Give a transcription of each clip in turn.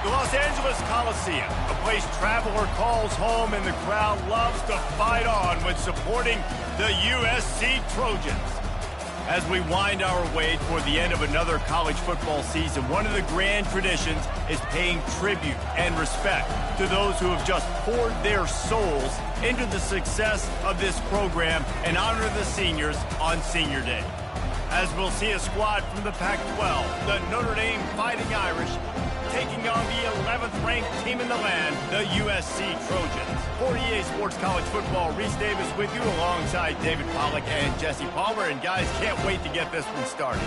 The Los Angeles Coliseum, a place traveler calls home and the crowd loves to fight on when supporting the USC Trojans. As we wind our way toward the end of another college football season, one of the grand traditions is paying tribute and respect to those who have just poured their souls into the success of this program and honor the seniors on Senior Day. As we'll see a squad from the Pac-12, the Notre Dame Fighting Irish, taking on the 11th ranked team in the land, the USC Trojans. For EA Sports College Football, Reese Davis with you alongside David Pollack and Jesse Palmer. And guys, can't wait to get this one started.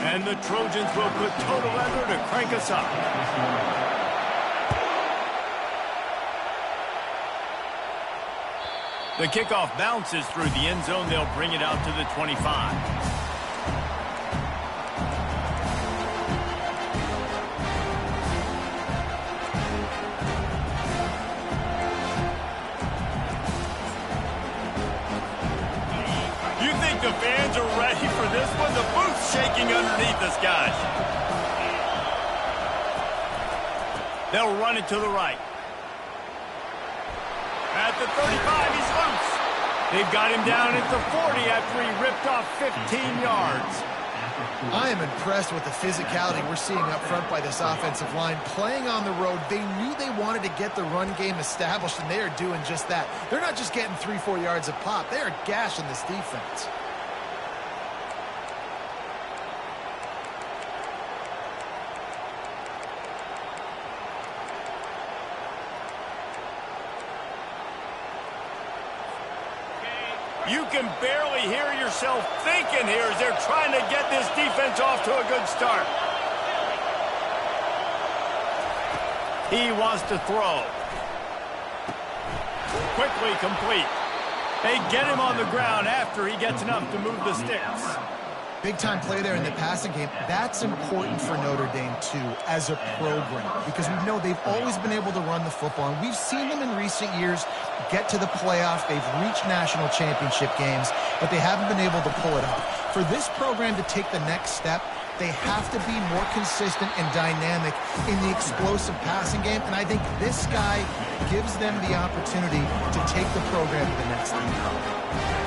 And the Trojans will put total leather to crank us up. The kickoff bounces through the end zone. They'll bring it out to the 25. You think the fans are ready for this one? The booth's shaking underneath us, guys. They'll run it to the right. At the 35, he's loose. They've got him down at the 40 after he ripped off 15 yards. I am impressed with the physicality we're seeing up front by this offensive line. Playing on the road, they knew they wanted to get the run game established, and they are doing just that. They're not just getting 3-4 yards a pop. They are gashing this defense. You can barely hear yourself thinking here as they're trying to get this defense off to a good start. He wants to throw. Quickly complete. They get him on the ground after he gets enough to move the sticks. Big-time play there in the passing game. That's important for Notre Dame, too, as a program, because we know they've always been able to run the football, and we've seen them in recent years get to the playoff. They've reached national championship games, but they haven't been able to pull it off. For this program to take the next step, they have to be more consistent and dynamic in the explosive passing game, and I think this guy gives them the opportunity to take the program to the next level.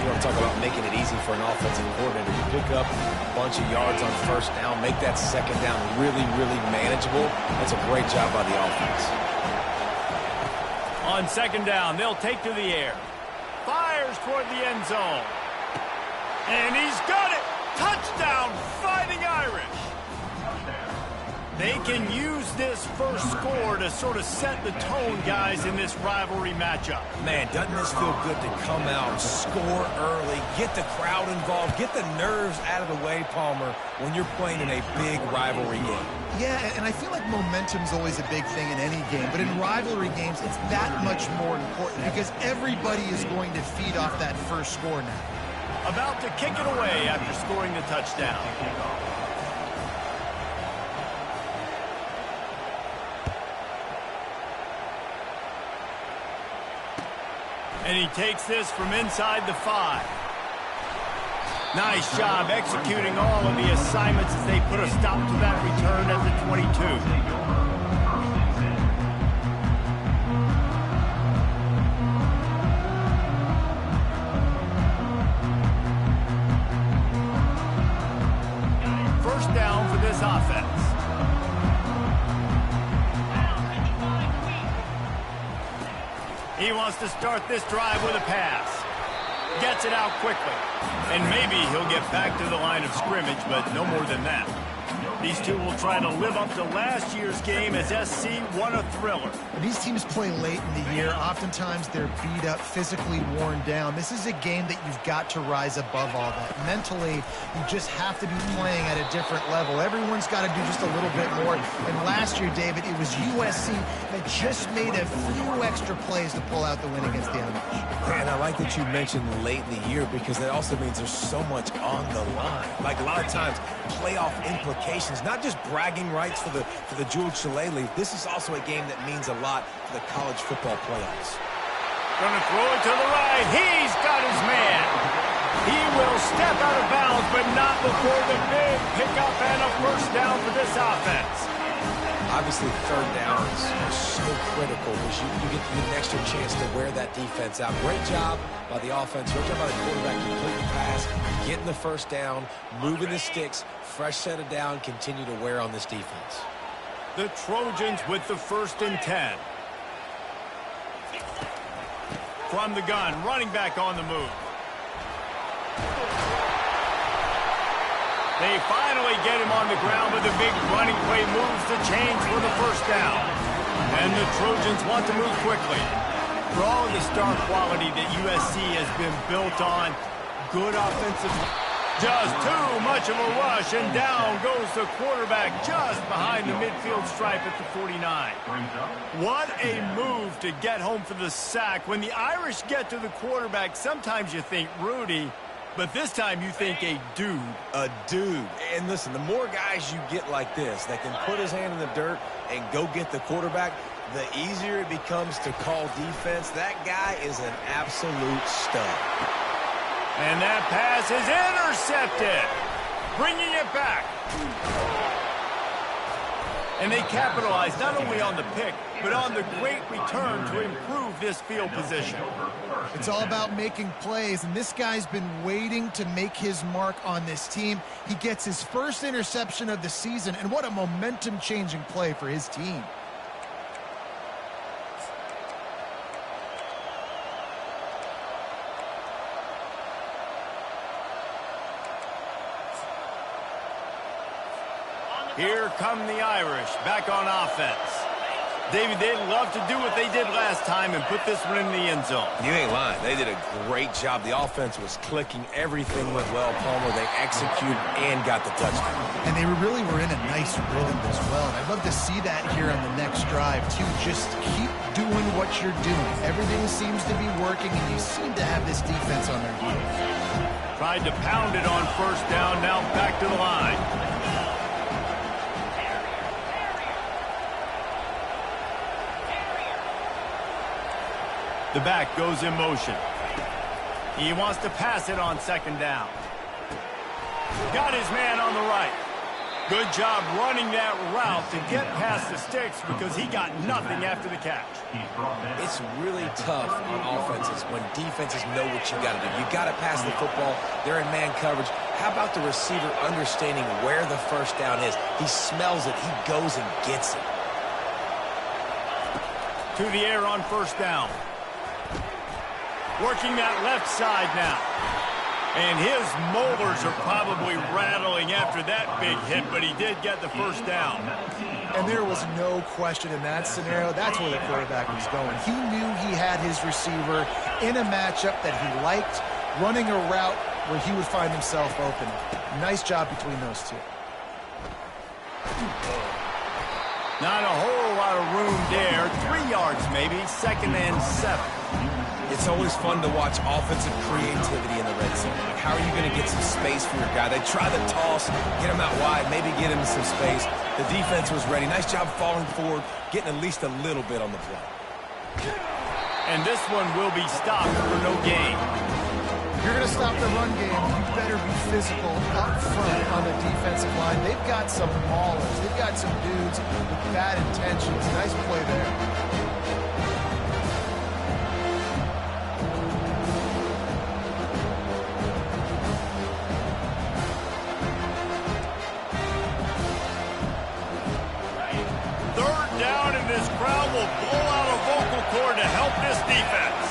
You want to talk about making it easy for an offensive coordinator. You pick up a bunch of yards on first down, make that second down really, really manageable. That's a great job by the offense. On second down, they'll take to the air. Fires toward the end zone. And he's got it! Touchdown, Fighting Irish! They can use this first score to sort of set the tone, guys, in this rivalry matchup. Man, doesn't this feel good to come out, score early, get the crowd involved, get the nerves out of the way, Palmer, when you're playing in a big rivalry game? Yeah, and I feel like momentum's always a big thing in any game, but in rivalry games, it's that much more important because everybody is going to feed off that first score now. About to kick it away after scoring the touchdown. And he takes this from inside the 5. Nice job executing all of the assignments as they put a stop to that return at the 22. First down for this offense. He wants to start this drive with a pass. Gets it out quickly. And maybe he'll get back to the line of scrimmage, but no more than that. These two will try to live up to last year's game as SC won a thriller. When these teams play late in the year, oftentimes they're beat up, physically worn down. This is a game that you've got to rise above all that. Mentally, you just have to be playing at a different level. Everyone's got to do just a little bit more. And last year, David, it was USC that just made a few extra plays to pull out the win against the Irish. And I like like that you mentioned late in the year because that also means there's so much on the line. Like a lot of times, playoff implications, not just bragging rights for the George Shillelagh. This is also a game that means a lot for the college football playoffs. Gonna throw it to the right. He's got his man. He will step out of bounds, but not before the big pickup and a first down for this offense. Obviously, third downs are so critical because you get an extra chance to wear that defense out. Great job by the offense. Great job by the quarterback completing the pass, getting the first down, moving the sticks, fresh set of down, continue to wear on this defense. The Trojans with the 1st and 10. From the gun, running back on the move. They finally get him on the ground, but the big running play moves the chains for the first down. And the Trojans want to move quickly. For all of the star quality that USC has been built on, good offensive, just too much of a rush, and down goes the quarterback just behind the midfield stripe at the 49. What a move to get home for the sack. When the Irish get to the quarterback, sometimes you think Rudy, but this time you think a dude. A dude. And listen, the more guys you get like this that can put his hand in the dirt and go get the quarterback, the easier it becomes to call defense. That guy is an absolute stud. And that pass is intercepted. Bringing it back. And they capitalize not only on the pick, but on the great return to improve this field position. It's all about making plays, and this guy's been waiting to make his mark on this team. He gets his first interception of the season, and what a momentum-changing play for his team. Here come the Irish back on offense. David, they'd love to do what they did last time and put this one in the end zone. You ain't lying. They did a great job. The offense was clicking. Everything went well. Palmer, they executed and got the touchdown. And they really were in a nice rhythm as well. And I'd love to see that here on the next drive, too. Just keep doing what you're doing. Everything seems to be working, and you seem to have this defense on their heels. Tried to pound it on first down, now back to the line. The back goes in motion. He wants to pass it on second down. Got his man on the right. Good job running that route to get past the sticks because he got nothing after the catch. It's really tough on offenses when defenses know what you got to do. You got to pass the football. They're in man coverage. How about the receiver understanding where the first down is? He smells it. He goes and gets it. To the air on first down. Working that left side now. And his molars are probably rattling after that big hit, but he did get the first down. And there was no question in that scenario. That's where the quarterback was going. He knew he had his receiver in a matchup that he liked, running a route where he would find himself open. Nice job between those two. Not a whole lot of room there. 3 yards maybe, 2nd and 7. It's always fun to watch offensive creativity in the red zone. Like, how are you going to get some space for your guy? They try the toss, get him out wide, maybe get him some space. The defense was ready. Nice job falling forward, getting at least a little bit on the play. And this one will be stopped for no gain. If you're going to stop the run game, you better be physical up front on the defensive line. They've got some maulers. They've got some dudes with bad intentions. Nice play there. This crowd will blow out a vocal cord to help this defense.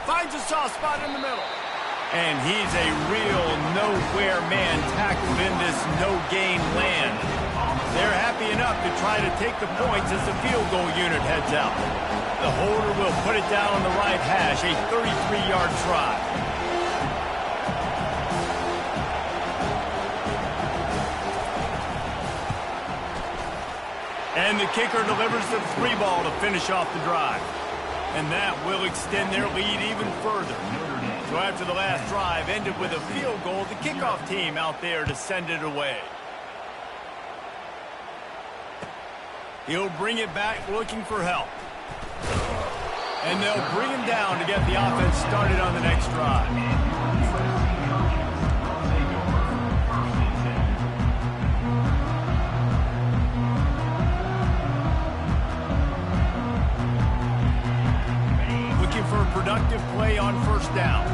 Finds a soft spot in the middle. And he's a real nowhere man tackled in this no-gain land. They're happy enough to try to take the points as the field goal unit heads out. The holder will put it down on the right hash, a 33-yard try. And the kicker delivers the 3 ball to finish off the drive. And that will extend their lead even further. So after the last drive ended with a field goal, the kickoff team out there to send it away. He'll bring it back looking for help. And they'll bring him down to get the offense started on the next drive. Looking for a productive play on first down.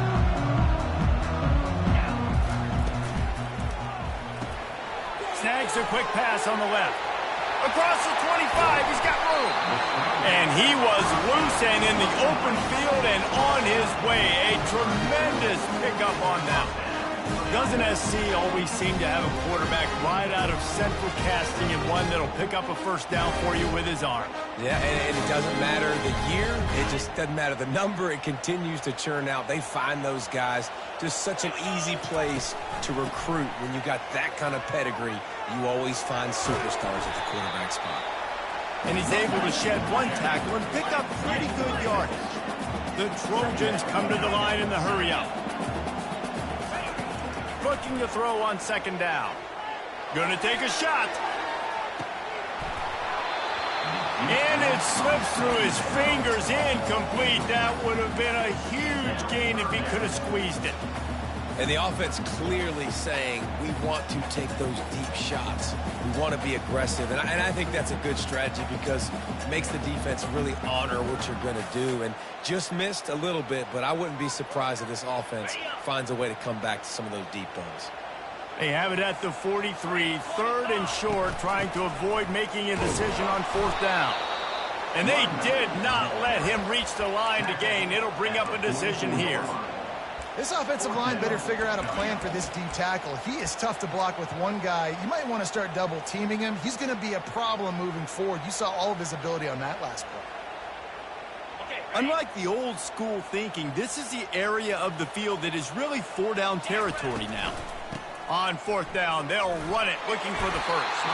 Snags a quick pass on the left. Across the 25, he's got room. And he was loose and in the open field and on his way. A tremendous pickup on that one. Doesn't SC always seem to have a quarterback right out of central casting and one that'll pick up a first down for you with his arm? Yeah, and it doesn't matter the year. It just doesn't matter the number. It continues to churn out. They find those guys. Just such an easy place to recruit when you got that kind of pedigree. You always find superstars at the quarterback spot. And he's able to shed one tackle and pick up pretty good yardage. The Trojans come to the line in the hurry-up. Looking to throw on second down. Gonna take a shot. And it slips through his fingers, incomplete. That would have been a huge gain if he could have squeezed it. And the offense clearly saying, we want to take those deep shots. We want to be aggressive. And I think that's a good strategy because it makes the defense really honor what you're going to do. And just missed a little bit, but I wouldn't be surprised if this offense finds a way to come back to some of those deep ones. They have it at the 43, third and short, trying to avoid making a decision on fourth down. And they did not let him reach the line to gain. It'll bring up a decision here. This offensive line better figure out a plan for this D tackle. He is tough to block with one guy. You might want to start double teaming him. He's going to be a problem moving forward. You saw all of his ability on that last play. Unlike the old school thinking, this is the area of the field that is really 4-down territory now. On fourth down, they'll run it, looking for the first.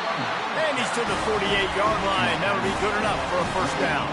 And he's to the 48-yard line. That'll be good enough for a first down.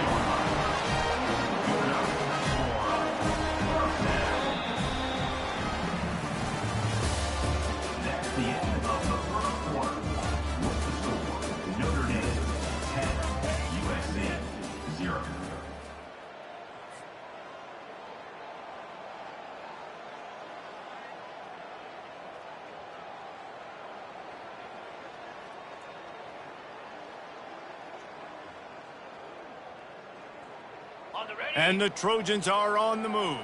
And the Trojans are on the move.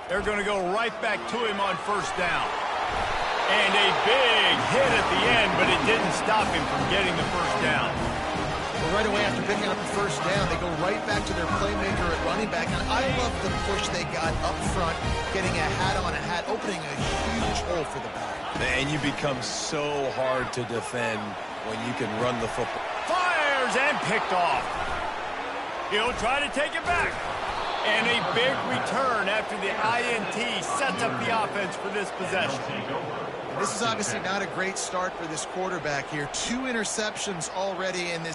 They're going to go right back to him on first down. And a big hit at the end, but it didn't stop him from getting the first down. Well, right away after picking up the first down, they go right back to their playmaker at running back. And I love the push they got up front, getting a hat on a hat, opening a huge hole for the back. And you become so hard to defend when you can run the football. Fires and picked off. He'll try to take it back. And a big return after the INT sets up the offense for this possession. And this is obviously not a great start for this quarterback here. 2 interceptions already in this.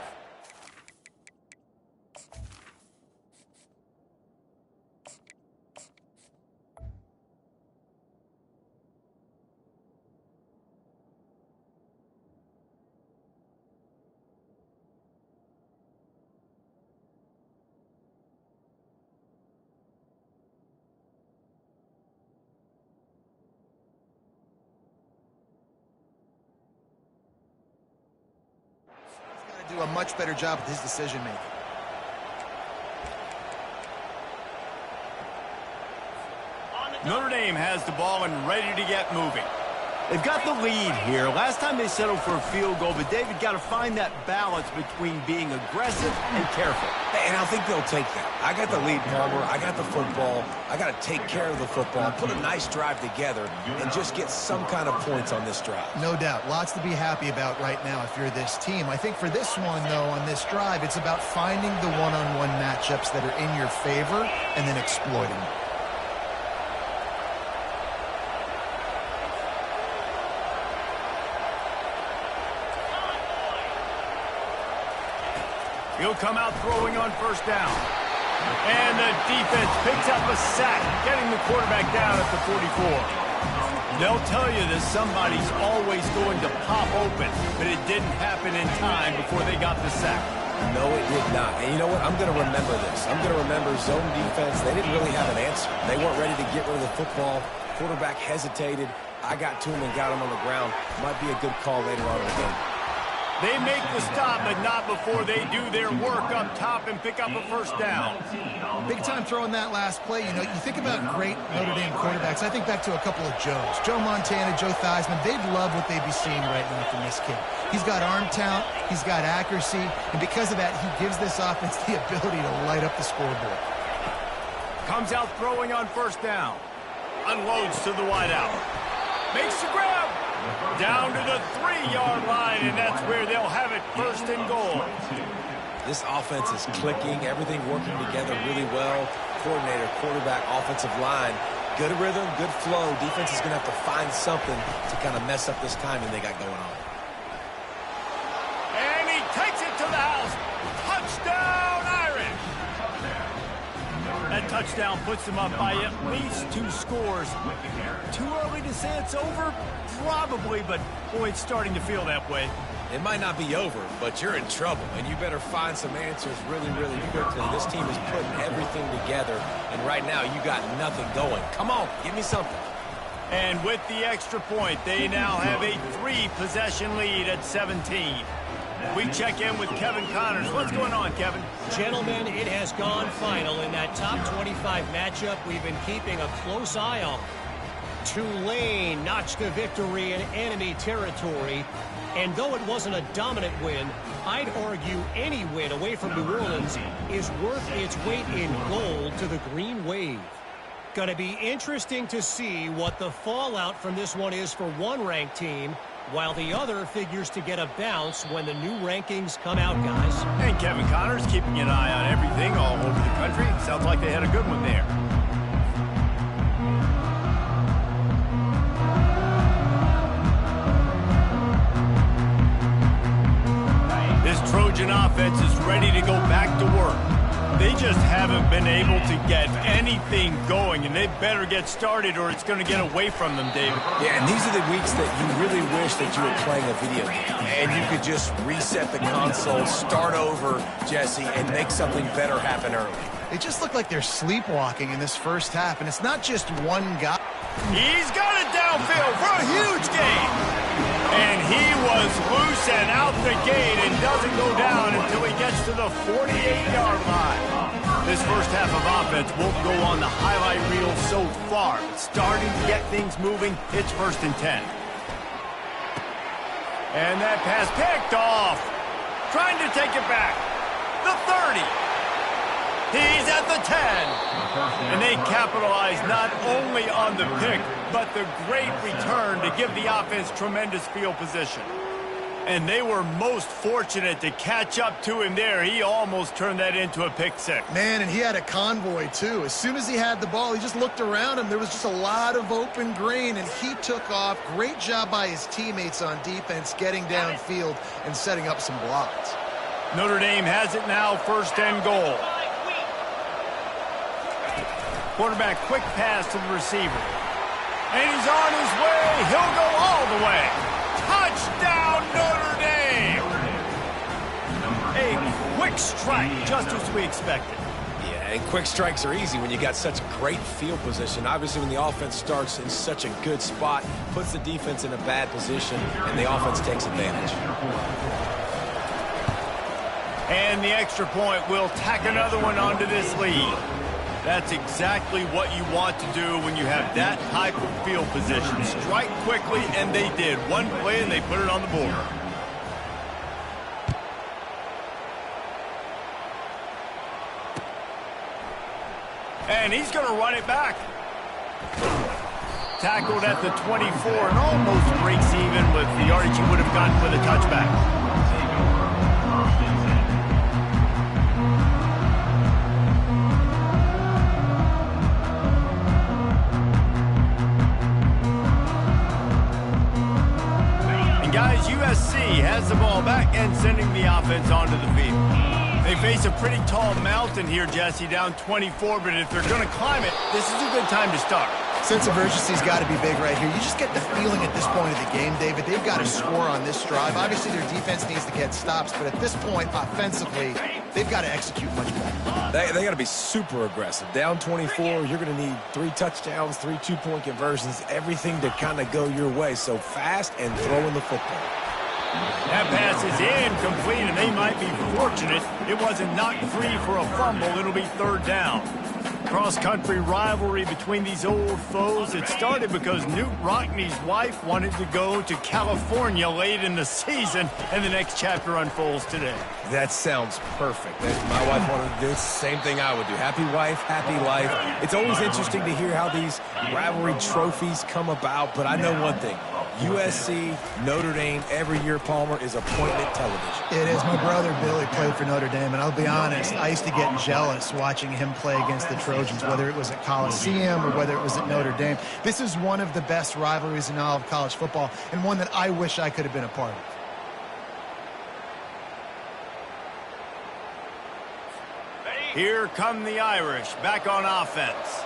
Do a much better job with his decision making. Notre Dame has the ball and ready to get moving. They've got the lead here. Last time they settled for a field goal, but David got to find that balance between being aggressive and careful. And I think they'll take that. I got the lead, Palmer. I got the football. I got to take care of the football, put a nice drive together, and just get some kind of points on this drive. No doubt. Lots to be happy about right now if you're this team. I think for this one, though, on this drive, it's about finding the one-on-one matchups that are in your favor and then exploiting them. He'll come out throwing on first down. And the defense picks up a sack, getting the quarterback down at the 44. They'll tell you that somebody's always going to pop open, but it didn't happen in time before they got the sack. No, it did not. And you know what? I'm going to remember this. I'm going to remember zone defense. They didn't really have an answer. They weren't ready to get rid of the football. Quarterback hesitated. I got to him and got him on the ground. Might be a good call later on in the game. They make the stop, but not before they do their work up top and pick up a first down. Big time throwing that last play. You know, you think about great Notre Dame quarterbacks. I think back to a couple of Joes. Joe Montana, Joe Theismann. They'd love what they'd be seeing right now from this kid. He's got arm talent. He's got accuracy. And because of that, he gives this offense the ability to light up the scoreboard. Comes out throwing on first down. Unloads to the wideout. Makes the grab. Down to the 3-yard line, and that's where they'll have it first and goal. This offense is clicking, everything working together really well. Coordinator, quarterback, offensive line. Good rhythm, good flow. Defense is going to have to find something to kind of mess up this timing they got going on. And he takes it to the house. Touchdown, Irish! That touchdown puts them up by at least 2 scores. Too early to say it's over? Probably, but boy, it's starting to feel that way. It might not be over, but you're in trouble, and you better find some answers really, really quickly. This team is putting everything together, and right now you got nothing going. Come on, give me something. And with the extra point, they now have a 3-possession lead at 17. We check in with Kevin Connors. What's going on, Kevin? Gentlemen, it has gone final in that top 25 matchup we've been keeping a close eye on. Tulane notched a victory in enemy territory, and though it wasn't a dominant win, I'd argue any win away from New Orleans is worth its weight in gold to the Green Wave. Gonna be interesting to see what the fallout from this one is for one ranked team, while the other figures to get a bounce when the new rankings come out, guys. And Kevin Connors keeping an eye on everything all over the country. Sounds like they had a good one there. This Trojan offense is ready to go back to work. They just haven't been able to get anything going, and they better get started or it's going to get away from them, David. Yeah, and these are the weeks that you really wish that you were playing a video game, and you could just reset the console, start over, Jesse, and make something better happen early. They just look like they're sleepwalking in this first half, and it's not just one guy. He's got it downfield for a huge gain. And he was loose and out the gate and doesn't go down until he gets to the 48-yard line. This first half of offense won't go on the highlight reel so far. But starting to get things moving, it's 1st and 10. And that pass picked off. Trying to take it back. The 30. He's at the 10. And they capitalize not only on the pick, but the great return to give the offense tremendous field position. And they were most fortunate to catch up to him there. He almost turned that into a pick six. Man, and he had a convoy, too. As soon as he had the ball, he just looked around him. There was just a lot of open green, and he took off. Great job by his teammates on defense, getting downfield and setting up some blocks. Notre Dame has it now, 1st and goal. Quarterback, quick pass to the receiver. And he's on his way. He'll go all the way. Touchdown, Notre Dame! A quick strike, just as we expected. Yeah, and quick strikes are easy when you got such great field position. Obviously, when the offense starts in such a good spot, puts the defense in a bad position, and the offense takes advantage. And the extra point will tack another one onto this lead. That's exactly what you want to do when you have that type of field position. Strike quickly, and they did. One play, and they put it on the board. And he's going to run it back. Tackled at the 24 and almost breaks even with the yardage he would have gotten with a touchback. Guys, USC has the ball back and sending the offense onto the field. They face a pretty tall mountain here, Jesse, down 24, but if they're going to climb it, this is a good time to start. Sense of urgency's got to be big right here. You just get the feeling at this point of the game, David, they've got to score on this drive. Obviously, their defense needs to get stops, but at this point, offensively, they've got to execute much better. They got to be super aggressive. Down 24, you're going to need 3 touchdowns, 3 two-point conversions, everything to kind of go your way. So fast and throwing the football. That pass is incomplete, and they might be fortunate it wasn't knocked free for a fumble. It'll be 3rd down. Cross-country rivalry between these old foes. It started because Newt Rockne's wife wanted to go to California late in the season, and the next chapter unfolds today. That sounds perfect. My wife wanted to do the same thing I would do. Happy wife, happy life. It's always interesting to hear how these rivalry trophies come about, but I know one thing. USC, Notre Dame, every year, Palmer, is appointment television. It is. My brother Billy played for Notre Dame, and I'll be honest, I used to get jealous watching him play against the Trojans, whether it was at Coliseum or whether it was at Notre Dame. This is one of the best rivalries in all of college football, and one that I wish I could have been a part of. Here come the Irish, back on offense.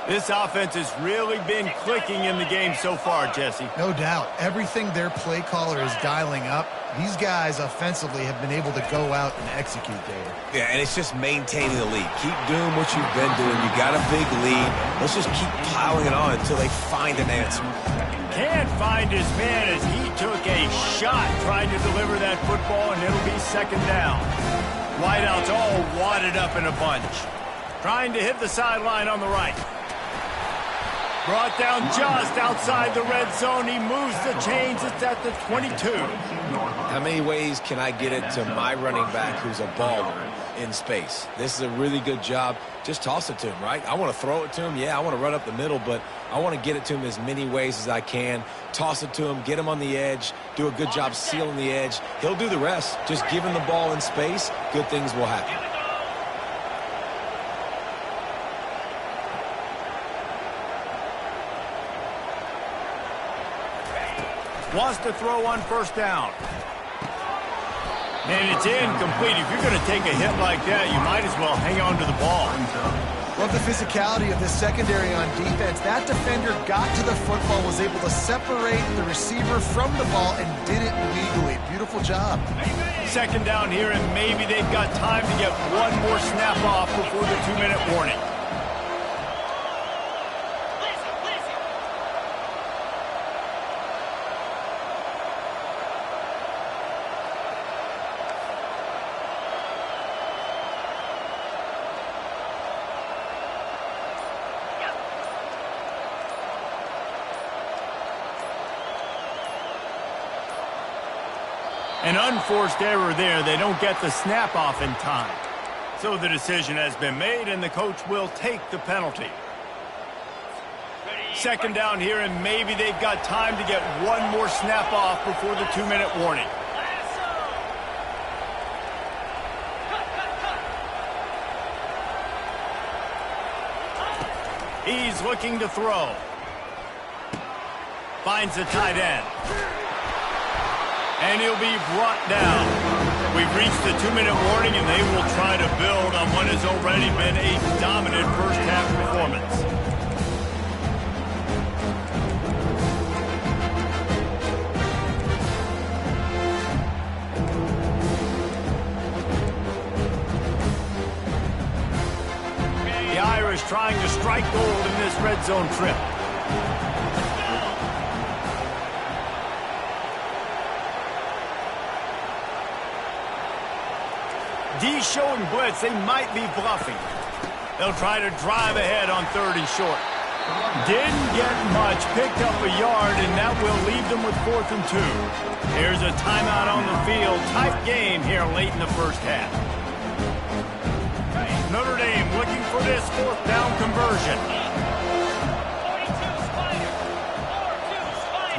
This offense has really been clicking in the game so far, Jesse. No doubt. Everything their play caller is dialing up, these guys offensively have been able to go out and execute, David. Yeah, and it's just maintaining the lead. Keep doing what you've been doing. You got a big lead. Let's just keep piling it on until they find an answer. Can't find his man as he took a shot trying to deliver that football, and it'll be 2nd down. Wideouts all wadded up in a bunch. Trying to hit the sideline on the right. Brought down just outside the red zone. He moves the chains. It's at the 22. How many ways can I get it to my running back who's a baller in space? This is a really good job. Just toss it to him, right? I want to throw it to him. Yeah, I want to run up the middle, but I want to get it to him as many ways as I can. Toss it to him, get him on the edge, do a good job sealing the edge. He'll do the rest. Just give him the ball in space. Good things will happen. Wants to throw on 1st down. And it's incomplete. If you're going to take a hit like that, you might as well hang on to the ball. Love the physicality of this secondary on defense. That defender got to the football, was able to separate the receiver from the ball, and did it legally. Beautiful job. 2nd down here, and maybe they've got time to get one more snap off before the 2-minute warning. An unforced error there. They don't get the snap off in time. So the decision has been made, and the coach will take the penalty. 2nd down here, and maybe they've got time to get one more snap off before the 2-minute warning. He's looking to throw. Finds the tight end. And he'll be brought down. We've reached the 2-minute warning, and they will try to build on what has already been a dominant first-half performance. The Irish trying to strike gold in this red zone trip. D showing blitz. They might be bluffing. They'll try to drive ahead on 3rd and short. Didn't get much. Picked up a yard, and that will leave them with 4th and 2. Here's a timeout on the field. Tight game here late in the first half. Notre Dame looking for this 4th down conversion.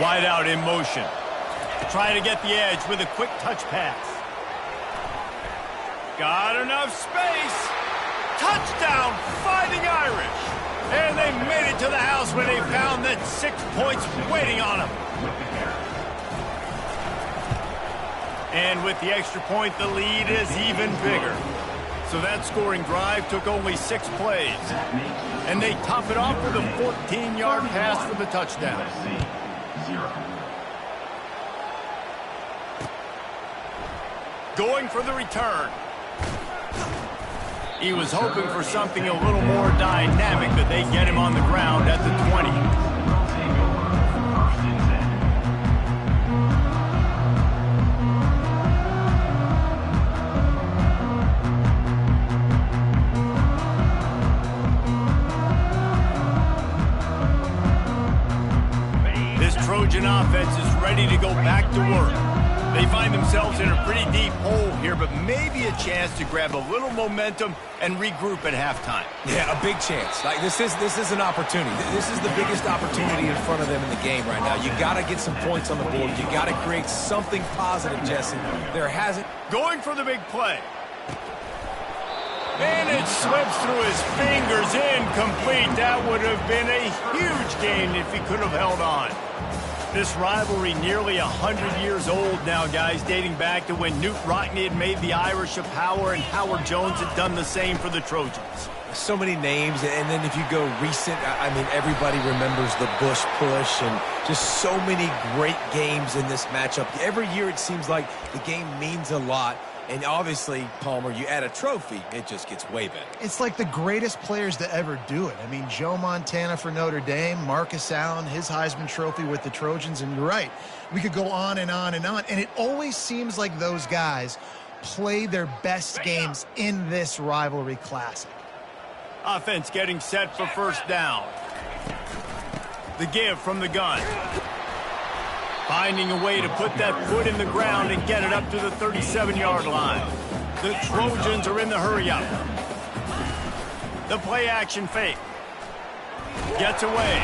Wide out in motion. Try to get the edge with a quick touch pass. Got enough space. Touchdown, Fighting Irish. And they made it to the house when they found that 6 points waiting on them. And with the extra point, the lead is even bigger. So that scoring drive took only 6 plays. And they top it off with a 14-yard pass for the touchdown. Going for the return. He was hoping for something a little more dynamic, but they get him on the ground at the 20. Trojan offense is ready to go back to work. They find themselves in a pretty deep hole here, but maybe a chance to grab a little momentum and regroup at halftime. Yeah, a big chance. Like this is an opportunity. This is the biggest opportunity in front of them in the game right now. You got to get some points on the board. You got to create something positive, Jesse. There hasn't. Going for the big play. And it slips through his fingers, incomplete. That would have been a huge gain if he could have held on. This rivalry nearly 100 years old now, guys, dating back to when Knute Rockne had made the Irish a power and Howard Jones had done the same for the Trojans. So many names, and then if you go recent, I mean, everybody remembers the Bush push and just so many great games in this matchup. Every year it seems like the game means a lot. And obviously, Palmer, you add a trophy, it just gets way better. It's like the greatest players to ever do it. I mean, Joe Montana for Notre Dame, Marcus Allen, his Heisman Trophy with the Trojans, and you're right. We could go on and on and on, and it always seems like those guys play their best games in this rivalry classic. Offense getting set for first down. The give from the gun. Finding a way to put that foot in the ground and get it up to the 37-yard line. The Trojans are in the hurry-up. The play-action fake. Gets away.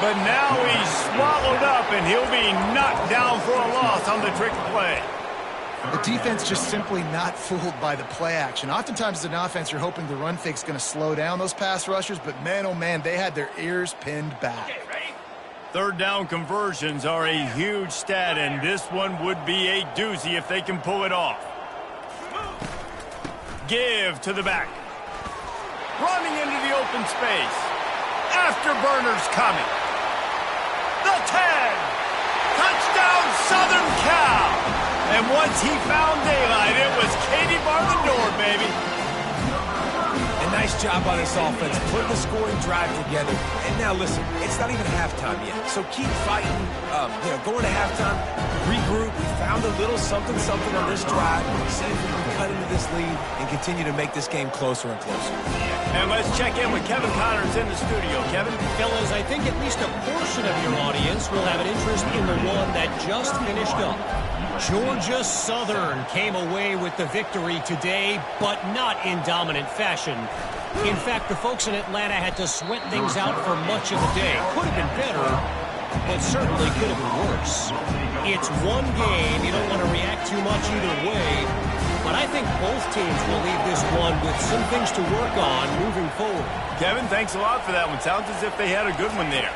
But now he's swallowed up, and he'll be knocked down for a loss on the trick play. The defense just simply not fooled by the play action. Oftentimes as an offense, you're hoping the run fake's going to slow down those pass rushers, but man, oh man, they had their ears pinned back. Third down conversions are a huge stat, and this one would be a doozy if they can pull it off. Give to the back. Running into the open space. Afterburners coming. The 10. Touchdown, Southern Cal. And once he found daylight, it was Katie bar the door, baby. A nice job by this offense, putting the scoring drive together. And now listen, it's not even halftime yet. So keep fighting, going to halftime, regroup. We found a little something on this drive. See if we can cut into this lead and continue to make this game closer and closer. And let's check in with Kevin Connors in the studio. Kevin? Fellas, I think at least a portion of your audience will have an interest in the one that just finished up. Georgia Southern came away with the victory today, but not in dominant fashion. In fact, the folks in Atlanta had to sweat things out for much of the day. Could have been better, but certainly could have been worse. It's one game. You don't want to react too much either way, but I think both teams will leave this one with some things to work on moving forward. Kevin, thanks a lot for that one. Sounds as if they had a good one there.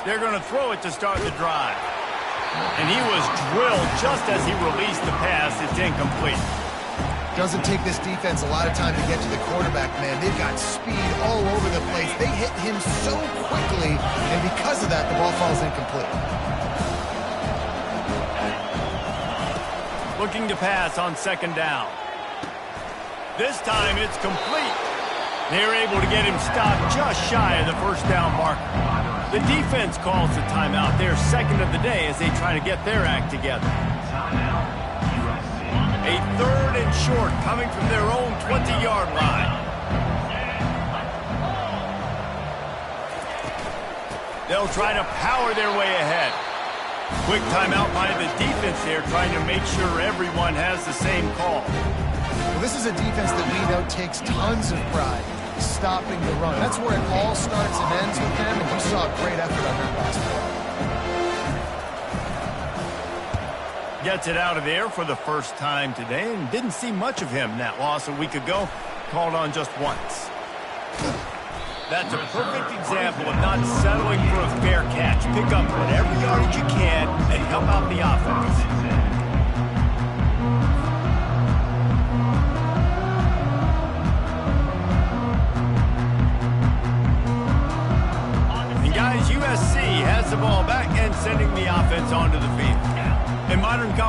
They're going to throw it to start the drive. And he was drilled just as he released the pass. It's incomplete. Doesn't take this defense a lot of time to get to the quarterback, man. They've got speed all over the place. They hit him so quickly, and because of that, the ball falls incomplete. Looking to pass on second down. This time it's complete. They're able to get him stopped just shy of the first down marker. The defense calls the timeout. They're second of the day as they try to get their act together. A third and short coming from their own 20-yard line. They'll try to power their way ahead. Quick timeout by the defense there, trying to make sure everyone has the same call. Well, this is a defense that we know takes tons of pride stopping the run. That's where it all starts and ends with them, and you saw a great effort on that last play. Gets it out of there for the first time today, and didn't see much of him in that loss a week ago. Called on just once. That's a perfect example of not settling for a fair catch. Pick up whatever yardage you can and help out the offense.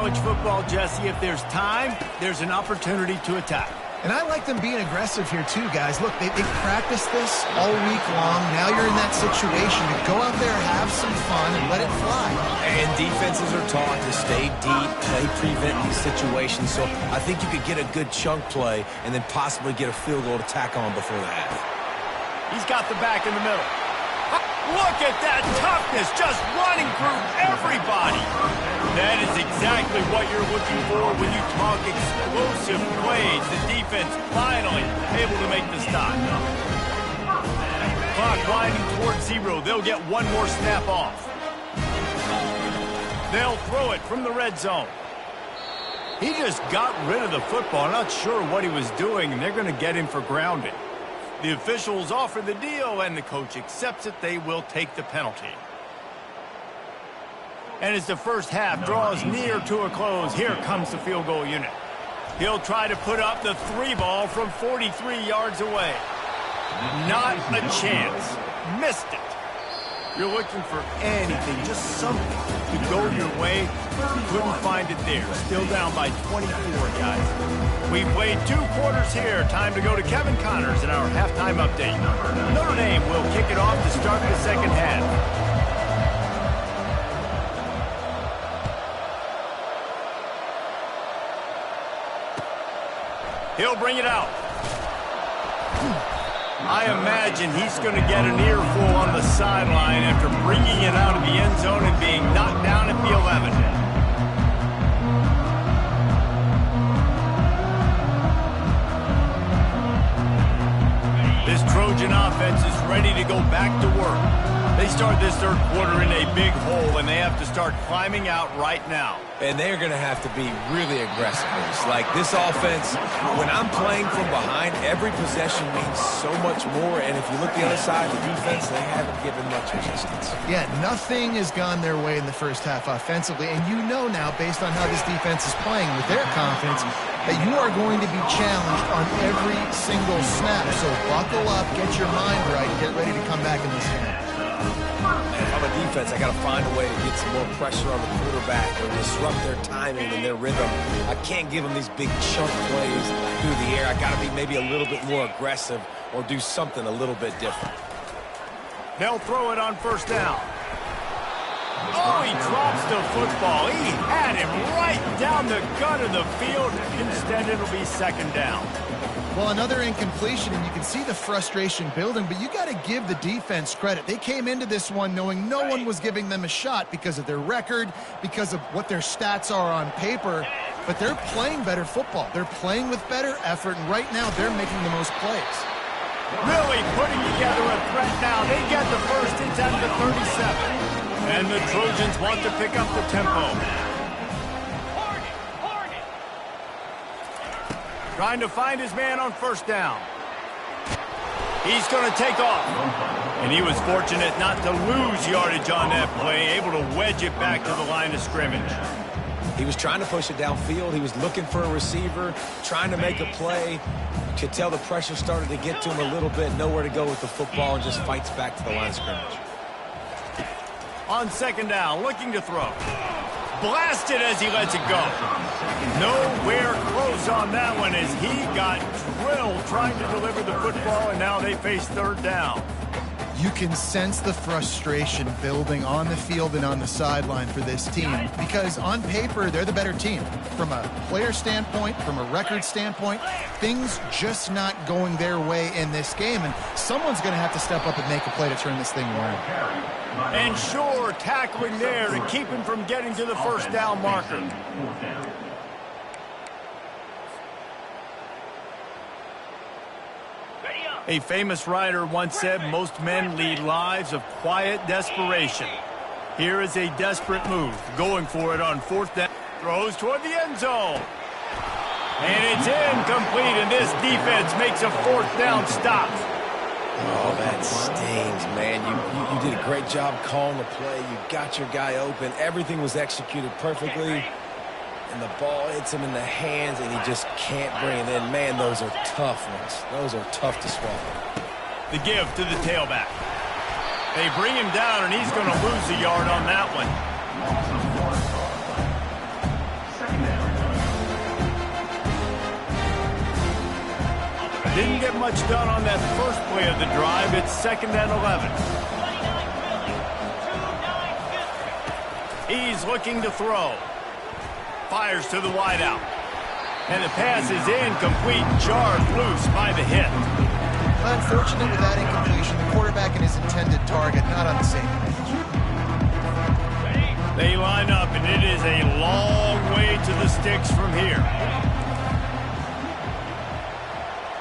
college football, Jesse, if there's time, there's an opportunity to attack. And I like them being aggressive here too, guys. Look, they've practiced this all week long. Now you're in that situation to go out there, have some fun, and let it fly. And defenses are taught to stay deep, play prevent in these situations. So I think you could get a good chunk play and then possibly get a field goal to tack on before the half. He's got the back in the middle. Look at that toughness, just running through everybody. That is exactly what you're looking for when you talk explosive plays. The defense finally able to make the stop. Clock winding towards 0. They'll get one more snap off. They'll throw it from the red zone. He just got rid of the football. Not sure what he was doing, and they're going to get him for grounding. The officials offer the deal, and the coach accepts it. They will take the penalty. And as the first half draws near to a close, here comes the field goal unit. He'll try to put up the 3 ball from 43 yards away. Not a chance. Missed it. You're looking for anything, just something to go your way. Couldn't find it there. Still down by 24, guys. We played 2 quarters here. Time to go to Kevin Connors in our halftime update. Notre Dame will kick it off to start the second half. He'll bring it out. I imagine he's going to get an earful on the sideline after bringing it out of the end zone and being knocked down at the 11. This Trojan offense is ready to go back to work. They start this third quarter in a big hole, and they have to start climbing out right now. And they're going to have to be really aggressive. Like this offense, when I'm playing from behind, every possession means so much more. And if you look the other side of the defense, they haven't given much resistance. Yeah, nothing has gone their way in the first half offensively. And you know now, based on how this defense is playing with their confidence, that you are going to be challenged on every single snap. So buckle up, get your mind right, get ready to come back in this game. If I'm a defense, I got to find a way to get some more pressure on the quarterback or disrupt their timing and their rhythm. I can't give them these big chunk plays through the air. I got to be maybe a little bit more aggressive or do something a little bit different. They'll throw it on first down. Oh, he drops the football. He had him right down the gut of the field. Instead, it'll be second down. Well, another incompletion, and you can see the frustration building, but you got to give the defense credit. They came into this one knowing no one was giving them a shot because of their record, because of what their stats are on paper, but they're playing better football. They're playing with better effort, and right now they're making the most plays. Really putting together a threat now. They get the first inside the 37. And the Trojans want to pick up the tempo. Trying to find his man on first down. He's going to take off. And he was fortunate not to lose yardage on that play, able to wedge it back to the line of scrimmage. He was trying to push it downfield. He was looking for a receiver, trying to make a play. You could tell the pressure started to get to him a little bit, nowhere to go with the football, and just fights back to the line of scrimmage. On second down, looking to throw. Blasted as he lets it go. Nowhere close on that one as he got drilled trying to deliver the football, and now they face third down. You can sense the frustration building on the field and on the sideline for this team because on paper, they're the better team. From a player standpoint, from a record standpoint, things just not going their way in this game, and someone's going to have to step up and make a play to turn this thing around. And sure, tackling there to keep him from getting to the first down marker. A famous writer once said, most men lead lives of quiet desperation. Here is a desperate move, going for it on fourth down. Throws toward the end zone. And it's incomplete, and this defense makes a fourth down stop. Oh, that stings, man. You did a great job calling the play. You got your guy open. Everything was executed perfectly. And the ball hits him in the hands, and he just can't bring it in. Man, those are tough ones. Those are tough to swallow. The give to the tailback. They bring him down, and he's going to lose a yard on that one. Didn't get much done on that first play of the drive. It's 2nd and 11. He's looking to throw. Fires to the wideout. And the pass is incomplete, jarred loose by the hit. Unfortunate with that incompletion, the quarterback and his intended target not on the same page. They line up, and it is a long way to the sticks from here.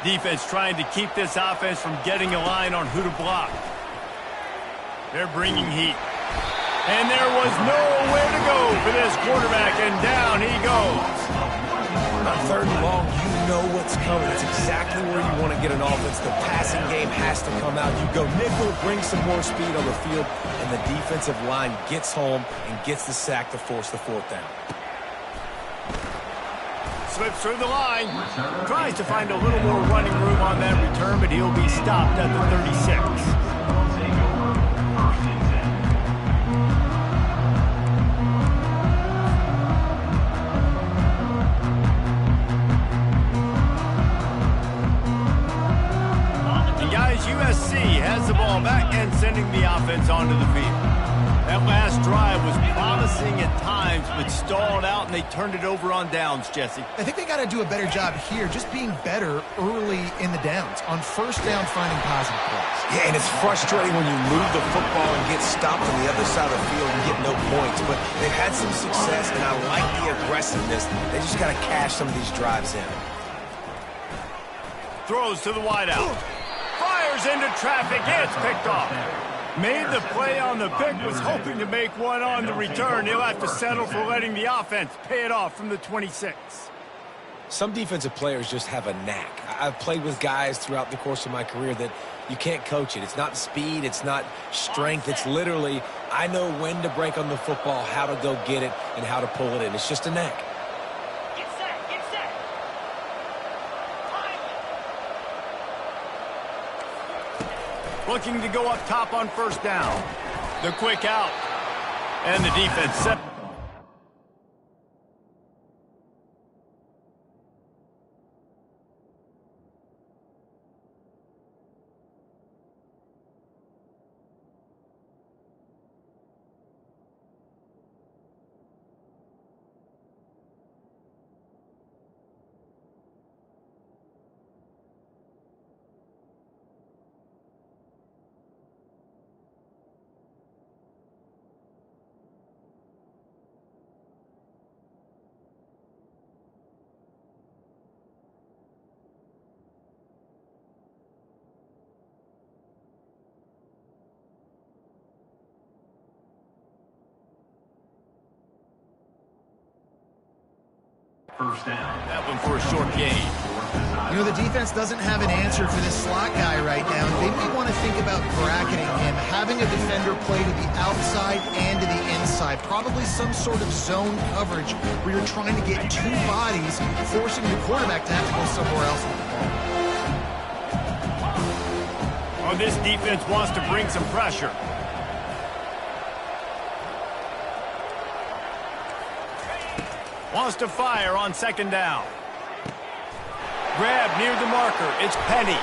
Defense trying to keep this offense from getting a line on who to block. They're bringing heat. And there was nowhere to go for this quarterback, and down he goes. On 3rd and long, you know what's coming. It's exactly where you want to get an offense. The passing game has to come out. You go nickel, bring some more speed on the field, and the defensive line gets home and gets the sack to force the 4th down. Slips through the line. Tries to find a little more running room on that return, but he'll be stopped at the 36. USC has the ball back and sending the offense onto the field. That last drive was promising at times, but stalled out, and they turned it over on downs, Jesse. I think they got to do a better job here, just being better early in the downs. On 1st down, finding positive plays. Yeah, and it's frustrating when you move the football and get stopped on the other side of the field and get no points. But they've had some success, and I like the aggressiveness. They just got to cash some of these drives in. Throws to the wideout. Fires into traffic. It's picked off. Made the play on the pick. Was hoping to make one on the return. He'll have to settle for letting the offense pay it off from the 26. Some defensive players just have a knack. I've played with guys throughout the course of my career that you can't coach it. It's not speed. It's not strength. It's literally, I know when to break on the football, how to go get it, and how to pull it in. It's just a knack. Looking to go up top on 1st down. The quick out. And the defense set. First down. That one for a short gain. You know, the defense doesn't have an answer for this slot guy right now. They may want to think about bracketing him, having a defender play to the outside and to the inside. Probably some sort of zone coverage where you're trying to get 2 bodies, forcing the quarterback to have to go somewhere else with the ball. Oh, this defense wants to bring some pressure. Wants to fire on 2nd down. Grab near the marker. It's Penny.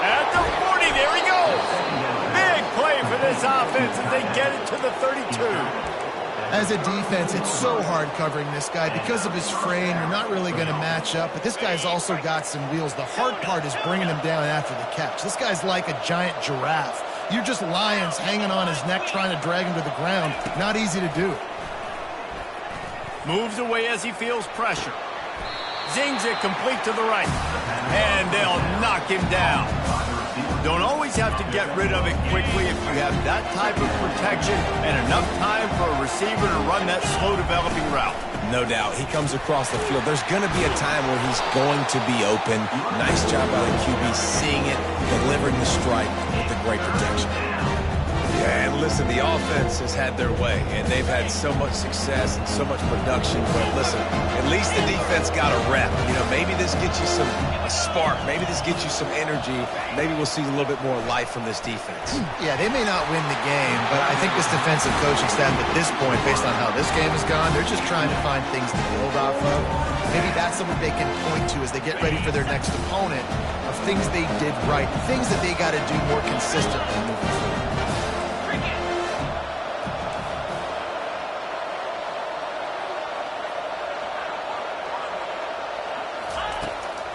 At the 40, there he goes. Big play for this offense as they get it to the 32. As a defense, it's so hard covering this guy. Because of his frame, you're not really going to match up. But this guy's also got some wheels. The hard part is bringing him down after the catch. This guy's like a giant giraffe. You're just lions hanging on his neck trying to drag him to the ground. Not easy to do. Moves away as he feels pressure. Zings it complete to the right. And they'll knock him down. Don't always have to get rid of it quickly if you have that type of protection and enough time for a receiver to run that slow-developing route. No doubt. He comes across the field. There's going to be a time where he's going to be open. Nice job by the QB seeing it, delivering the strike with the great protection. Yeah, and listen, the offense has had their way, and they've had so much success and so much production. But listen, at least the defense got a rep. You know, maybe this gets you a spark. Maybe this gets you some energy. Maybe we'll see a little bit more life from this defense. Yeah, they may not win the game, but I think this defensive coaching staff at this point, based on how this game has gone, they're just trying to find things to build off of. maybe that's something they can point to as they get ready for their next opponent of things they did right, things that they got to do more consistently moving forward.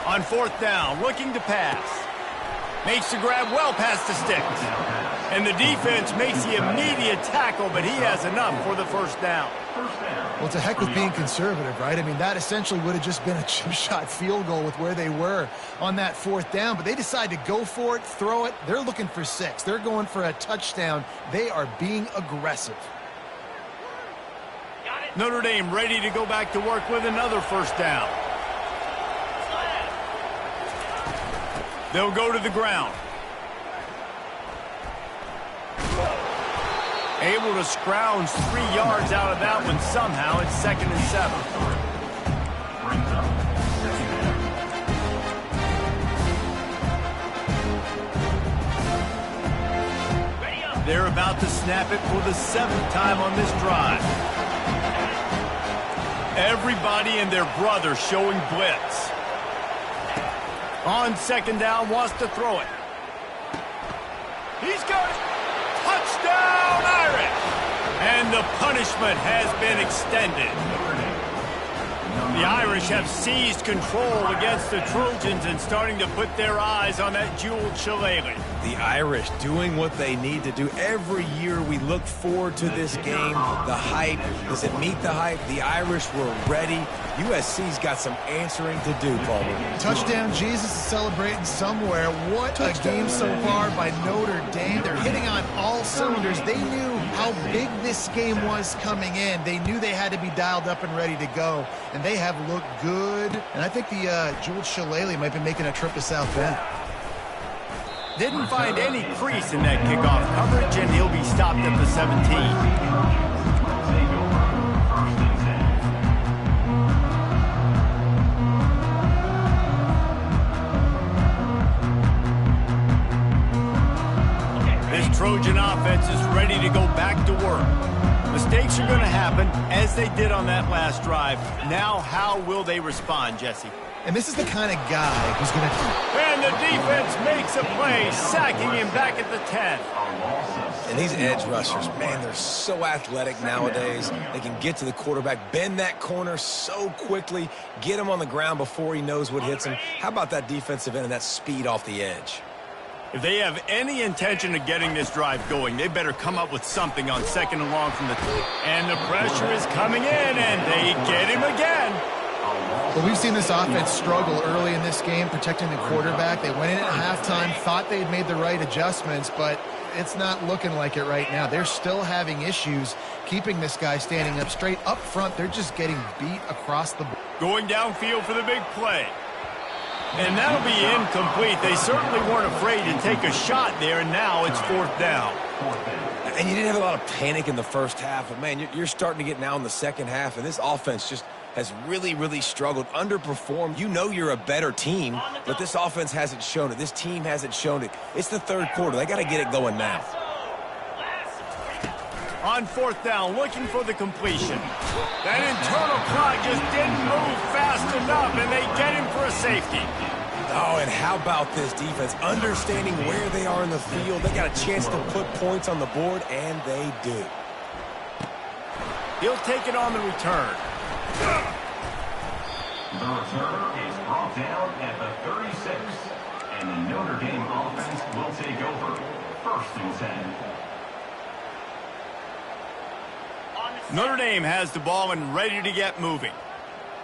On fourth down, looking to pass. Makes the grab well past the sticks. And the defense makes the immediate tackle, but he has enough for the first down. Well, to heck with being conservative, right? I mean, that essentially would have just been a chip shot field goal with where they were on that fourth down. But they decide to go for it, throw it. They're looking for 6. They're going for a touchdown. They are being aggressive. Notre Dame ready to go back to work with another first down. They'll go to the ground. Able to scrounge 3 yards out of that one somehow. It's 2nd and 7. They're about to snap it for the 7th time on this drive. Everybody and their brother showing blitz. On 2nd down, wants to throw it. He's got it. Touchdown, Irish! And the punishment has been extended. The Irish have seized control against the Trojans and starting to put their eyes on that Jules Shillelagh. The Irish doing what they need to do. Every year we look forward to this game. The hype, does it meet the hype? The Irish were ready. USC's got some answering to do, Palmer. Touchdown, Jesus is celebrating somewhere. What a game so far by Notre Dame. They're hitting on all cylinders. They knew how big this game was coming in. They knew they had to be dialed up and ready to go. And they have looked good. And I think the Jules Shillelagh might be making a trip to South Bend. Didn't find any crease in that kickoff coverage, and he'll be stopped at the 17. This Trojan offense is ready to go back to work. Mistakes are going to happen, as they did on that last drive. Now, how will they respond, Jesse? And this is the kind of guy who's going to... And the defense makes a play, sacking him back at the 10. And these edge rushers, man, they're so athletic nowadays. They can get to the quarterback, bend that corner so quickly, get him on the ground before he knows what hits him. How about that defensive end and that speed off the edge? If they have any intention of getting this drive going, they better come up with something on 2nd and long from the... And the pressure is coming in, and they get him again. Well, we've seen this offense struggle early in this game, protecting the quarterback. They went in at halftime, thought they'd made the right adjustments, but it's not looking like it right now. They're still having issues keeping this guy standing up straight. Up front, they're just getting beat across the board. Going downfield for the big play. And that'll be incomplete. They certainly weren't afraid to take a shot there, and now it's 4th down. And you didn't have a lot of panic in the first half, but, man, you're starting to get now in the second half, and this offense just has really, really struggled, underperformed. You know you're a better team, but this offense hasn't shown it. This team hasn't shown it. It's the 3rd quarter. They got to get it going now. On 4th down, looking for the completion. That internal clock just didn't move fast enough, and they get him for a safety. Oh, and how about this defense? Understanding where they are in the field. They got a chance to put points on the board, and they do. He'll take it on the return. The return is brought down at the 36, and the Notre Dame offense will take over. 1st and 10. Notre Dame has the ball and ready to get moving.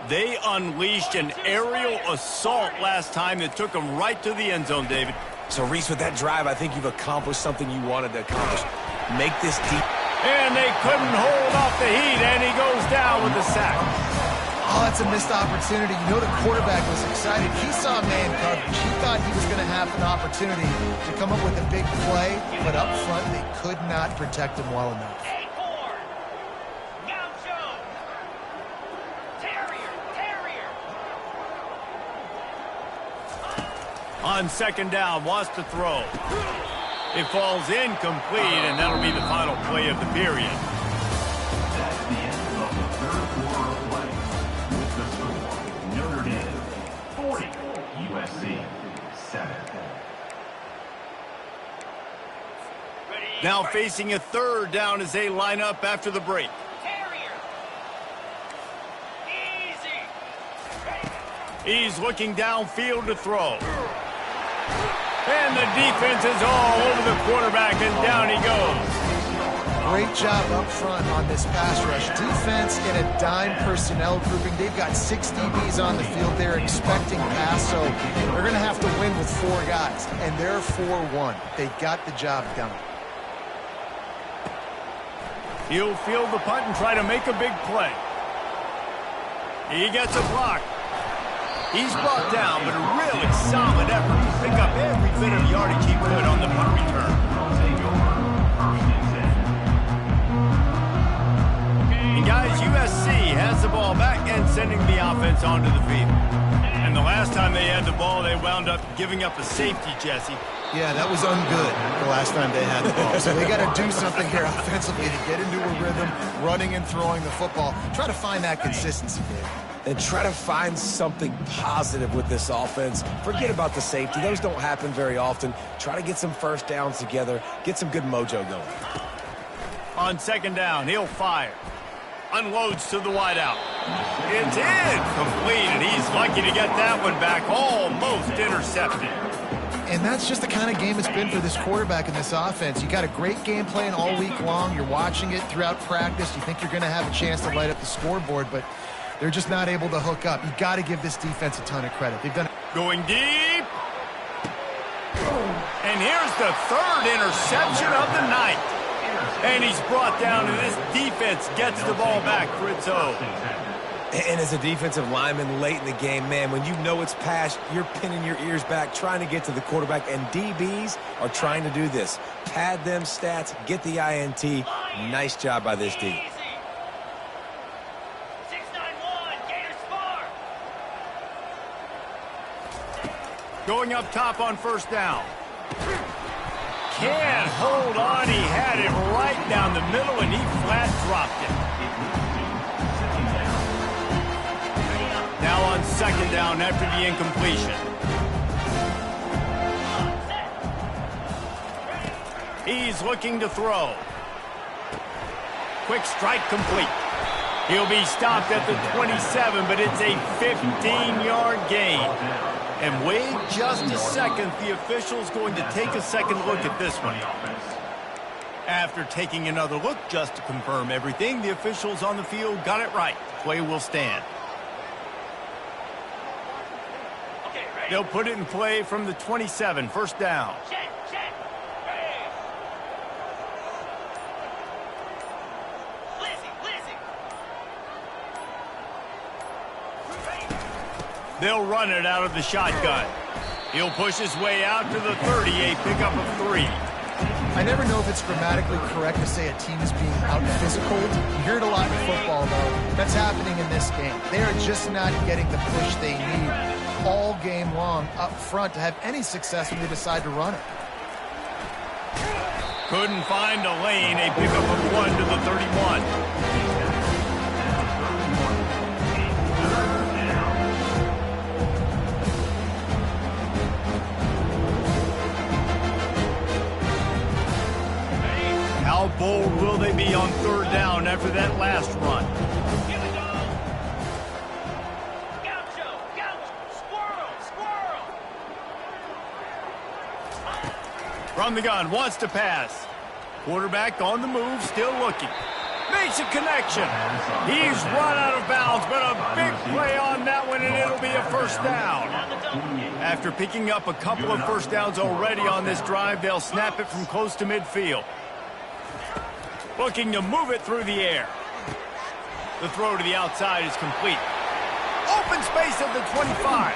They unleashed an aerial assault last time that took them right to the end zone, David. So, Reese, with that drive, I think you've accomplished something you wanted to accomplish. Make this deep. And they couldn't hold off the heat, and he goes down with the sack. Oh, that's a missed opportunity. You know the quarterback was excited. He saw man coverage. He thought he was going to have an opportunity to come up with a big play, but up front, they could not protect him well enough. On 2nd down, wants to throw. It falls incomplete, and that'll be the final play of the period. That's the end of the 3rd quarter of play. With the score, Now facing a third down as they line up after the break. He's looking downfield to throw. And the defense is all over the quarterback, and down he goes. Great job up front on this pass rush. Defense in a dime personnel grouping. They've got 6 DBs on the field. They're expecting pass, so they're going to have to win with 4 guys. And they're 4-1. They got the job done. He'll field the punt and try to make a big play. He gets a block. He's brought down, but a really solid effort to pick up every bit of yardage he could on the punt return. And guys, USC has the ball back and sending the offense onto the field. And the last time they had the ball, they wound up giving up a safety, Jesse. Yeah, that was ungood the last time they had the ball. So they got to do something here offensively to get into a rhythm, running and throwing the football. Try to find that consistency, Dave. And try to find something positive with this offense. Forget about the safety. Those don't happen very often. Try to get some first downs together. Get some good mojo going. On second down, he'll fire. Unloads to the wideout. It's incomplete, and he's lucky to get that one back. Almost intercepted. And that's just the kind of game it's been for this quarterback in this offense. You got a great game plan all week long. You're watching it throughout practice. You think you're going to have a chance to light up the scoreboard, but they're just not able to hook up. You got to give this defense a ton of credit. They've done it. Going deep. And here's the 3rd interception of the night. And he's brought down, and this defense gets the ball back for its own. And as a defensive lineman late in the game, man, when you know it's past, you're pinning your ears back, trying to get to the quarterback, and DBs are trying to do this. Pad them stats, get the INT. Nice job by this D. Going up top on first down. Can't hold on. He had it right down the middle, and he flat dropped it. Now on second down after the incompletion. He's looking to throw. Quick strike complete. He'll be stopped at the 27, but it's a 15-yard gain. And wait just a second, the official's going to take a second look at this one. After taking another look just to confirm everything, the officials on the field got it right. Play will stand. They'll put it in play from the 27, first down. They'll run it out of the shotgun. He'll push his way out to the 30, a pickup of 3. I never know if it's grammatically correct to say a team is being out-physicaled. You hear it a lot in football, though. That's happening in this game. They are just not getting the push they need all game long up front to have any success when they decide to run it. Couldn't find a lane, a pickup of 1 to the 31. How bold will they be on third down after that last run? Here we go. Gaucho, squirrel. From the gun, wants to pass. Quarterback on the move, still looking. Makes a connection. He's run out of bounds, but a big play on that one, and it'll be a first down. After picking up a couple of first downs already on this drive, they'll snap it from close to midfield. Looking to move it through the air. The throw to the outside is complete. Open space at the 25.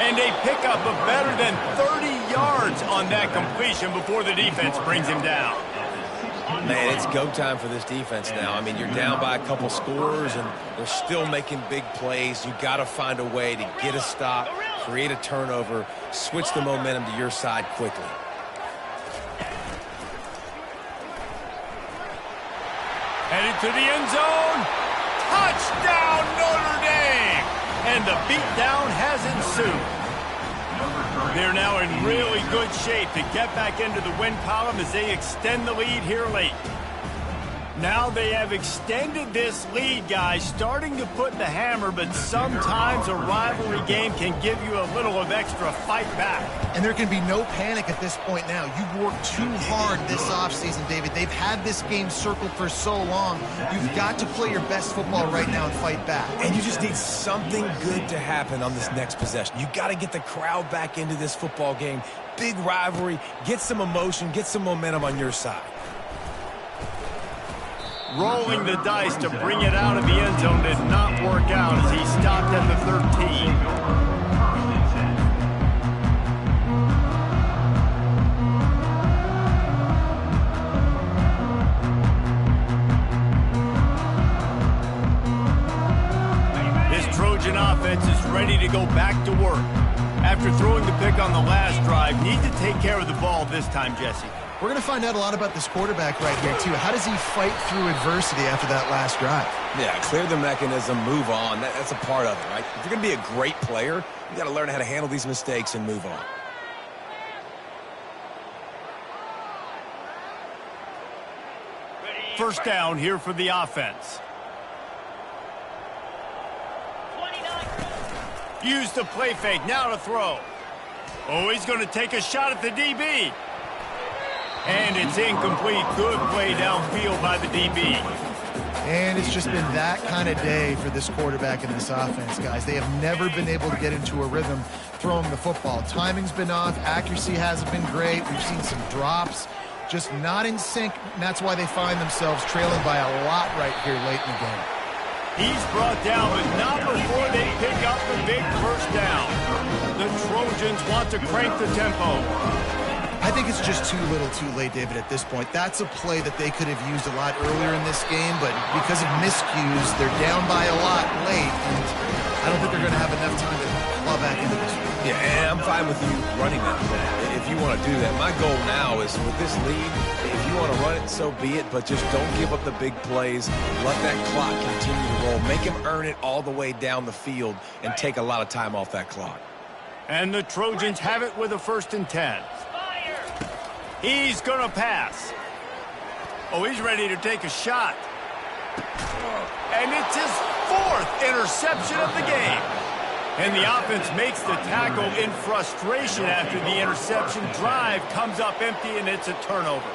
And a pickup of better than 30 yards on that completion before the defense brings him down. Man, it's go time for this defense now. I mean, you're down by a couple scores, and they're still making big plays. You got to find a way to get a stop, create a turnover, switch the momentum to your side quickly. Headed to the end zone. Touchdown, Notre Dame! And the beatdown has ensued. They're now in really good shape to get back into the win column as they extend the lead here late. Now they have extended this lead, guys, starting to put the hammer, but sometimes a rivalry game can give you a little of extra fight back. And there can be no panic at this point now. You've worked too hard this offseason, David. They've had this game circled for so long. You've got to play your best football right now and fight back. And you just need something good to happen on this next possession. You got to get the crowd back into this football game. Big rivalry. Get some emotion. Get some momentum on your side. Rolling the dice to bring it out of the end zone did not work out as he stopped at the 13. This Trojan offense is ready to go back to work. After throwing the pick on the last drive, need to take care of the ball this time, Jesse. We're going to find out a lot about this quarterback right here, too. How does he fight through adversity after that last drive? Yeah, clear the mechanism, move on. That's a part of it, right? If you're going to be a great player, you got to learn how to handle these mistakes and move on. First down here for the offense. 29. Use the play fake, now to throw. Oh, he's going to take a shot at the DB. And it's incomplete. Good play downfield by the DB. And it's just been that kind of day for this quarterback and this offense, guys. They have never been able to get into a rhythm throwing the football. Timing's been off. Accuracy hasn't been great. We've seen some drops. Just not in sync, and that's why they find themselves trailing by a lot right here late in the game. He's brought down, but not before they pick up the big first down. The Trojans want to crank the tempo. I think it's just too little too late, David, at this point. That's a play that they could have used a lot earlier in this game, but because of miscues, they're down by a lot late, and I don't think they're going to have enough time to claw back into this one. Yeah, and I'm fine with you running that play if you want to do that. My goal now is with this lead, if you want to run it, so be it, but just don't give up the big plays. Let that clock continue to roll. Make him earn it all the way down the field and take a lot of time off that clock. And the Trojans have it with a 1st and 10. He's going to pass. Oh, he's ready to take a shot. And it's his 4th interception of the game. And the offense makes the tackle in frustration after the interception. Drive comes up empty, and it's a turnover.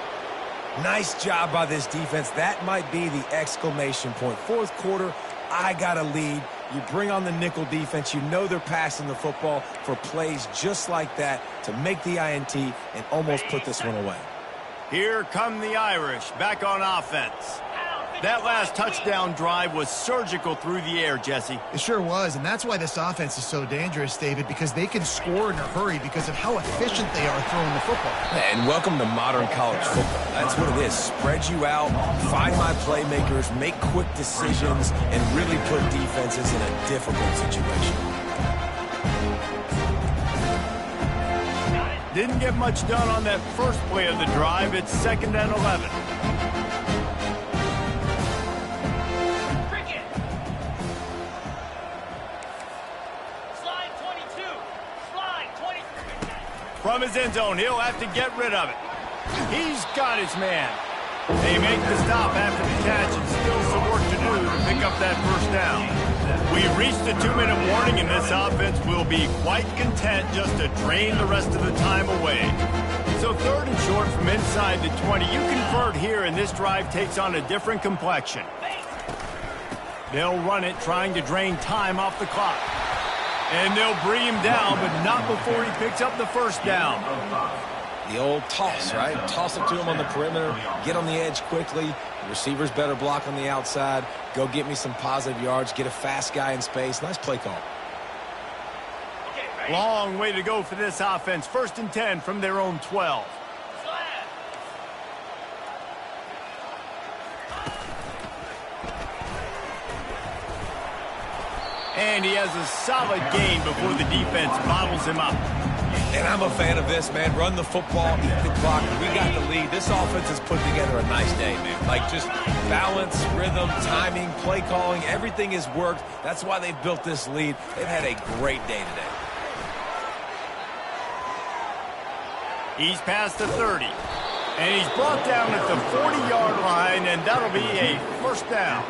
Nice job by this defense. That might be the exclamation point. 4th quarter, I got a lead. You bring on the nickel defense. You know they're passing the football for plays just like that to make the INT and almost put this one away. Here come the Irish back on offense. That last touchdown drive was surgical through the air, Jesse. It sure was, and that's why this offense is so dangerous, David, because they can score in a hurry because of how efficient they are throwing the football. And welcome to modern college football. That's what it is. Spread you out, find my playmakers, make quick decisions, and really put defenses in a difficult situation. Didn't get much done on that first play of the drive. It's 2nd and 11. From his end zone, he'll have to get rid of it. He's got his man. They make the stop after the catch and still some work to do to pick up that first down. We've reached the 2-minute warning, and this offense will be quite content just to drain the rest of the time away. So 3rd and short from inside the 20. You convert here, and this drive takes on a different complexion. They'll run it, trying to drain time off the clock. And they'll bring him down, but not before he picks up the first down. The old toss, right? Toss it to him on the perimeter, get on the edge quickly. The receiver's better block on the outside. Go get me some positive yards, get a fast guy in space. Nice play call. Long way to go for this offense. 1st and 10 from their own 12. And he has a solid gain before the defense bottles him up. And I'm a fan of this, man. Run the football, eat the clock. We got the lead. This offense has put together a nice day, man. Like, just balance, rhythm, timing, play calling, everything has worked. That's why they've built this lead. They've had a great day today. He's past the 30. And he's brought down at the 40-yard line, and that'll be a first down.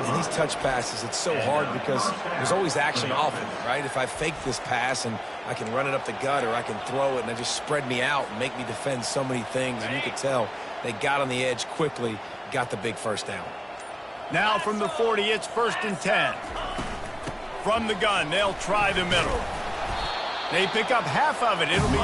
And these touch passes, it's so hard because there's always action off of it, right? If I fake this pass and I can run it up the gut, or I can throw it and they just spread me out and make me defend so many things. And you could tell they got on the edge quickly, got the big first down. Now from the 40, it's 1st and 10. From the gun, they'll try the middle. They pick up half of it. It'll be